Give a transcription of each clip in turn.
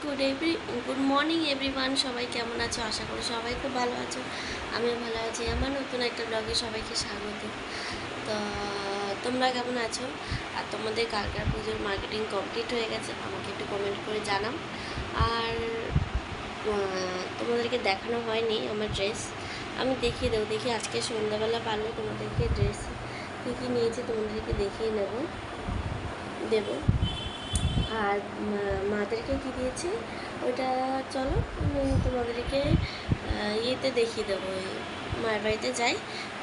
Good morning everyone. সবাই কেমন আছো? আশা করি সবাই খুব ভালো আছো। আমিও ভালো আছি। আমার নতুন একটা ব্লগে সবাইকে স্বাগত। তো তোমরা কেমন আছো? আর তোমাদের কালকার পুজোর মার্কেটিং কমপ্লিট হয়ে গেছে, আমাকে একটু কমেন্ট করে জানাও। আর তোমাদেরকে দেখানো হয়নি আমার ড্রেস, আমি দেখিয়ে দেবো। দেখি আজকে সন্ধ্যাবেলা পারলে তোমাদেরকে ড্রেস কী কী নিয়েছি তোমাদেরকে দেখিয়ে দেবো। আর মাদেরকে কী দিয়েছি ওইটা চলো তোমাদেরকে ইয়েতে দেখিয়ে দেবো। মায়ের বাড়িতে যাই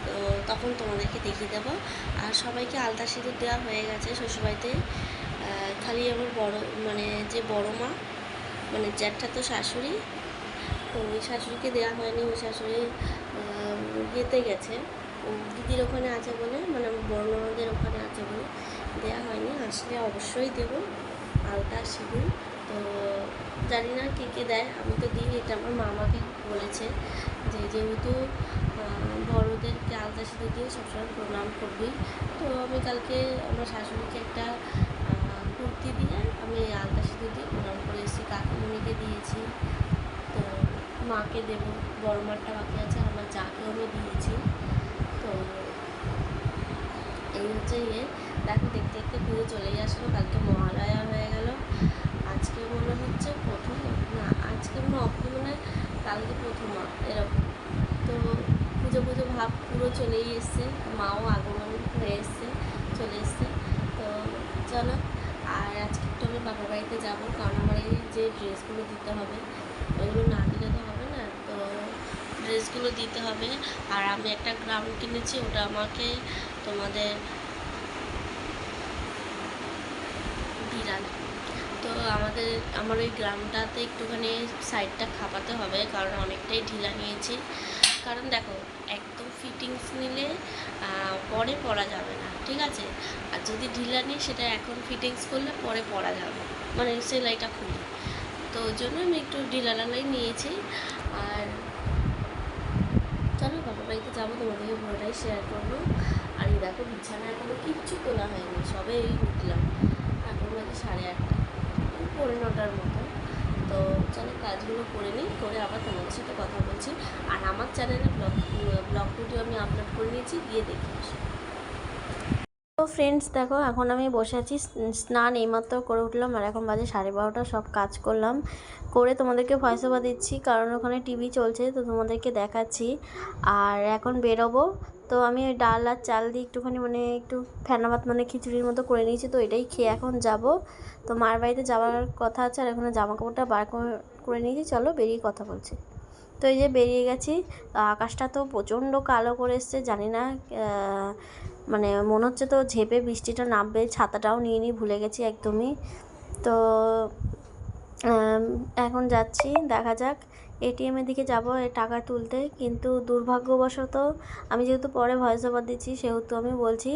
তো তখন তোমাদেরকে দেখিয়ে দেবো। আর সবাইকে আলতা সিঁদুর দেওয়া হয়ে গেছে শ্বশুরবাড়িতে। খালি আমার যে বড় মা মানে জ্যাঠা তো শাশুড়ি, তো ওই শাশুড়িকে দেওয়া হয়নি। ওই শাশুড়ি ইয়েতে গেছে, দিদির ওখানে আছে বলে, মানে আমার বড় ননদের ওখানে আছে বলে দেওয়া হয়নি। আসলে অবশ্যই দেবো আলতা সিঁদুর। তো জানি না কে কে দেয়, আমি তো দিই। এটা আমার মা আমাকে বলেছে যে যেহেতু বড়োদেরকে আলতা সিঁদুর দিয়ে সবসময় প্রণাম করবি। তো আমি কালকে আমার শাশুড়িকে একটা কুর্তি দিয়ে আমি আলতা সিঁদুর দিয়ে প্রণাম করে এসেছি। কাকিমণিকে দিয়েছি, তো মাকে দেবো। বড় মারটা বাকি আছে, আমার যাকেও আমি দিয়েছি। তো এই হচ্ছে দেখো দেখতে দেখতে পুজো চলেই আসলো। কালকে মহালয়া হয়ে গেল, আজকে মনে হচ্ছে প্রথম না, আজকে কালকে প্রথম এরকম। তো পুজো ভাব পুরো চলেই এসছে, মাও আগমন হয়ে চলে এসছে। তো চলো, আর আজকে একটু আমি বাবার বাড়িতে যাবো, কারণ আমার এই যে ড্রেসগুলো দিতে হবে ওইগুলো না দিলে তো হবে না। তো ড্রেসগুলো দিতে হবে। আর আমি একটা গ্রাউন্ড কিনেছি, ওটা আমাকে তোমাদের বিড়াল, তো আমার ওই গ্রামটাতে একটুখানি সাইডটা খাপাতে হবে, কারণ অনেকটাই ঢিলা নিয়েছি। কারণ দেখো, একদম ফিটিংস নিলে পরে পরা যাবে না, ঠিক আছে? আর যদি ঢিলা নিই সেটা এখন ফিটিংস করলে পরে পরা যাবে, মানে সেলাইটা খুলে। তো ওই জন্য আমি একটু ঢিলালাই নিয়েছি। আর চলো বাবার বাড়িতে যাবো, তোমাদেরকে পুরোটাই শেয়ার করবো। আর এই দেখো বিছানা এখনো কিচ্ছু তোলা হয়নি, সবে এই উঠলাম। এখন বাজে 8:30, 9:30 মতো। তো চলো কাজগুলো করে নিই, করে আবার তোমাদের সাথে কথা বলছি। আর আমার চ্যানেলে ব্লগ ভিডিও আমি আপলোড করে নিয়েছি, গিয়ে দেখে আসি। তো ফ্রেন্ডস দেখো, এখন আমি বসে আছি, স্নান এইমাত্র করে উঠলাম। আর এখন বাজে 12:30, সব কাজ করলাম, করে তোমাদেরকে ভয়েস ওভার দিচ্ছি, কারণ ওখানে টিভি চলছে, তো তোমাদেরকে দেখাচ্ছি। আর এখন বেরোবো। তো আমি ওই ডাল আর চাল দিয়ে একটুখানি একটু ফেনা ভাত খিচুড়ির মতো করে নিয়েছি, তো এটাই খেয়ে এখন যাব। তো মার বাড়িতে যাওয়ার কথা আছে, আর এখন জামা কাপড়টা বার করে নিয়েছি। চলো বেরিয়ে কথা বলছি। তো এই যে বেরিয়ে গেছি। আকাশটা তো প্রচণ্ড কালো করে এসছে, জানি না মনে হচ্ছে তো ঝেপে বৃষ্টিটা নামবে। ছাতাটাও নিয়ে ভুলে গেছি একদমই। তো এখন যাচ্ছি, দেখা যাক। এটিএমের দিকে যাব টাকা তুলতে, কিন্তু দুর্ভাগ্যবশত আমি যেহেতু পরে ভয়েস ওভার দিচ্ছি, সেহেতু আমি বলছি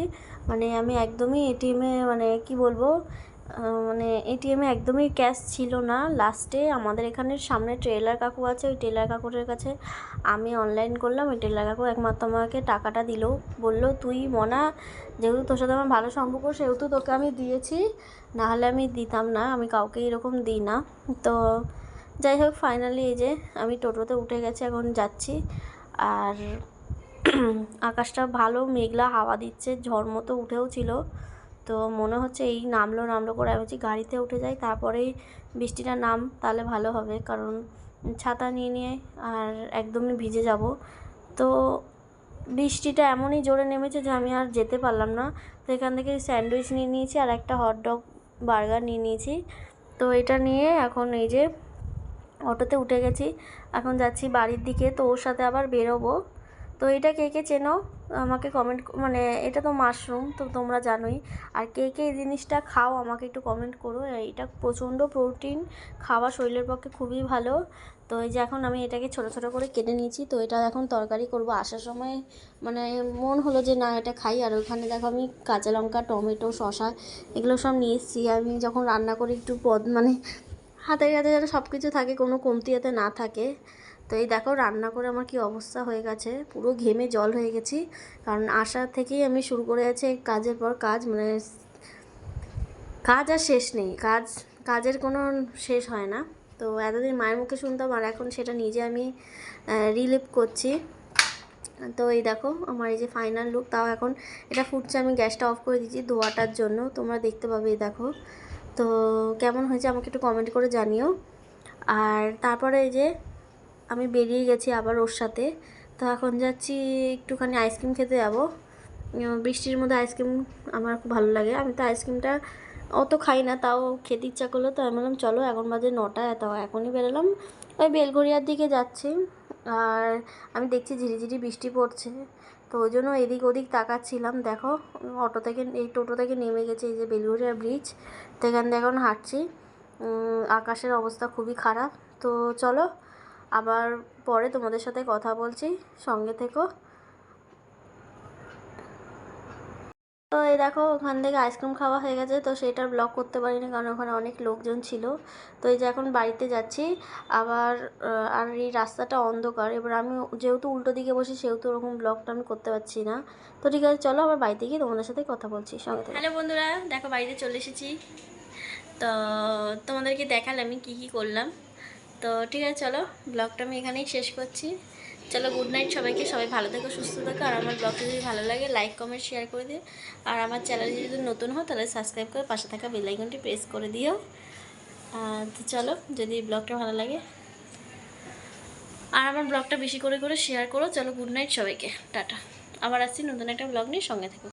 আমি একদমই এটিএমে কি বলবো, এটিএমে একদমই ক্যাশ ছিল না। লাস্টে আমাদের এখানে সামনে টেলার কাকু আছে, ওই টেলার কাকুরের কাছে আমি অনলাইন করলাম। ওই টেলার কাকু একমাত্র আমাকে টাকাটা দিল, বলল তুই মনা, যেহেতু তোর সাথে আমার ভালো সম্পর্ক সেহেতু তোকে আমি দিয়েছি, নাহলে আমি দিতাম না, আমি কাউকে এরকম দিই না। তো যাই হোক, ফাইনালি এই যে আমি টোটোতে উঠে গেছি, এখন যাচ্ছি। আর আকাশটা ভালো মেঘলা, হাওয়া দিচ্ছে, ঝড় মতো উঠেও ছিল। তো মনে হচ্ছে এই নামলো করে আমি গাড়িতে উঠে যাই, তারপরেই বৃষ্টিটা তাহলে ভালো হবে, কারণ ছাতা নিয়ে আর একদমই ভিজে যাব। তো বৃষ্টিটা এমনই জোরে নেমেছে যে আমি আর যেতে পারলাম না। তো এখান থেকে স্যান্ডউইচ নিয়ে নিয়েছি, আর একটা হটডগ বার্গার নিয়ে নিয়েছি। তো এটা নিয়ে এখন এই যে অটোতে উঠে গেছি, এখন যাচ্ছি বাড়ির দিকে। তো ওর সাথে আবার বেরোবো। তো এটা কে কে চেনো আমাকে কমেন্ট, এটা তো মাশরুম, তো তোমরা জানোই। আর কে কে এই জিনিসটা খাও আমাকে একটু কমেন্ট করো। এটা প্রচণ্ড প্রোটিন, খাওয়া শরীরের পক্ষে খুবই ভালো। তো এই যে এখন আমি এটাকে ছোট ছোট করে কেটে নিয়েছি। তো এটা এখন তরকারি করব। আসার সময় মন হলো যে না এটা খাই। আর ওখানে দেখো আমি কাঁচা লঙ্কা, টমেটো, শসা এগুলো সব নিয়ে এসেছি। আমি যখন রান্না করি একটু হাতে হাতে যেন সব কিছু থাকে, কোনো কমতি যাতে না থাকে। তো এই দেখো রান্না করে আমার কি অবস্থা হয়ে গেছে, পুরো ঘেমে জল হয়ে গেছি। কারণ আসার থেকেই আমি শুরু করে আছি কাজের পর কাজ, কাজ আর শেষ নেই, কাজের কোনো শেষ হয় না। তো এতদিন মায়ের মুখে শুনতাম, আর এখন সেটা নিজে আমি রিলিভ করছি। তো এই দেখো আমার এই যে ফাইনাল লুক। তাও এখন এটা ফুটছে, আমি গ্যাসটা অফ করে দিচ্ছি ধোয়াটার জন্য, তোমরা দেখতে পাবে। এই দেখো তো কেমন হয়েছে আমাকে একটু কমেন্ট করে জানিও। আর তারপরে এই যে আমি বেরিয়ে গেছি আবার ওর সাথে। তো এখন যাচ্ছি একটুখানি আইসক্রিম খেতে যাবো। বৃষ্টির মধ্যে আইসক্রিম আমার খুব ভালো লাগে। আমি তো আইসক্রিমটা অত খাই না, তাও খেতে ইচ্ছা করলো, তো আমি বললাম চলো, এখন বাজে 9টা, তাও এখনই বেরোলাম। ওই বেলঘরিয়ার দিকে যাচ্ছি। আর আমি দেখছি ঝিরিঝিরি বৃষ্টি পড়ছে, তো ওই জন্য এদিক ওদিক তাকাচ্ছিলাম। দেখো অটো থেকে, এই টোটো থেকে নেমে গেছে এই যে বেলঘরিয়া ব্রিজ, তো এখান থেকে এখন হাঁটছি। আকাশের অবস্থা খুবই খারাপ। তো চলো আবার পরে তোমাদের সাথে কথা বলছি, সঙ্গে থেকো। তো এই দেখো ওখান থেকে আইসক্রিম খাওয়া হয়ে গেছে, তো সেটার ব্লগ করতে পারিনি কারণ ওখানে অনেক লোকজন ছিল। তো এই যে এখন বাড়িতে যাচ্ছি আবার। আর এই রাস্তাটা অন্ধকার, এবার আমি যেহেতু উল্টো দিকে বসি সেহেতু ওরকম ব্লগটা আমি করতে পারছি না। তো ঠিক আছে চলো আবার বাড়িতে গিয়ে তোমাদের সাথে কথা বলছি, সঙ্গে থেকে। হ্যালো বন্ধুরা, দেখো বাড়িতে চলে এসেছি। তো তোমাদেরকে দেখালাম আমি কী কী করলাম। তো ঠিক আছে চলো, ব্লগটা আমি এখানেই শেষ করছি। চলো গুড নাইট সবাইকে, সবাই ভালো থেকো, সুস্থ থেকো। আর আমার ব্লগটা যদি ভালো লাগে লাইক কমেন্ট শেয়ার করে দিও। আর আমার চ্যানেল যদি নতুন হও তাহলে সাবস্ক্রাইব করে পাশে থাকা বেল আইকনটি প্রেস করে দিও। তো চলো, যদি ব্লগটা ভালো লাগে আর আমার ব্লগটা বেশি করে করে শেয়ার করো। চলো গুড নাইট সবাইকে, টাটা। আবার আসছি নতুন একটা ব্লগ নিয়ে, সঙ্গে থেকো।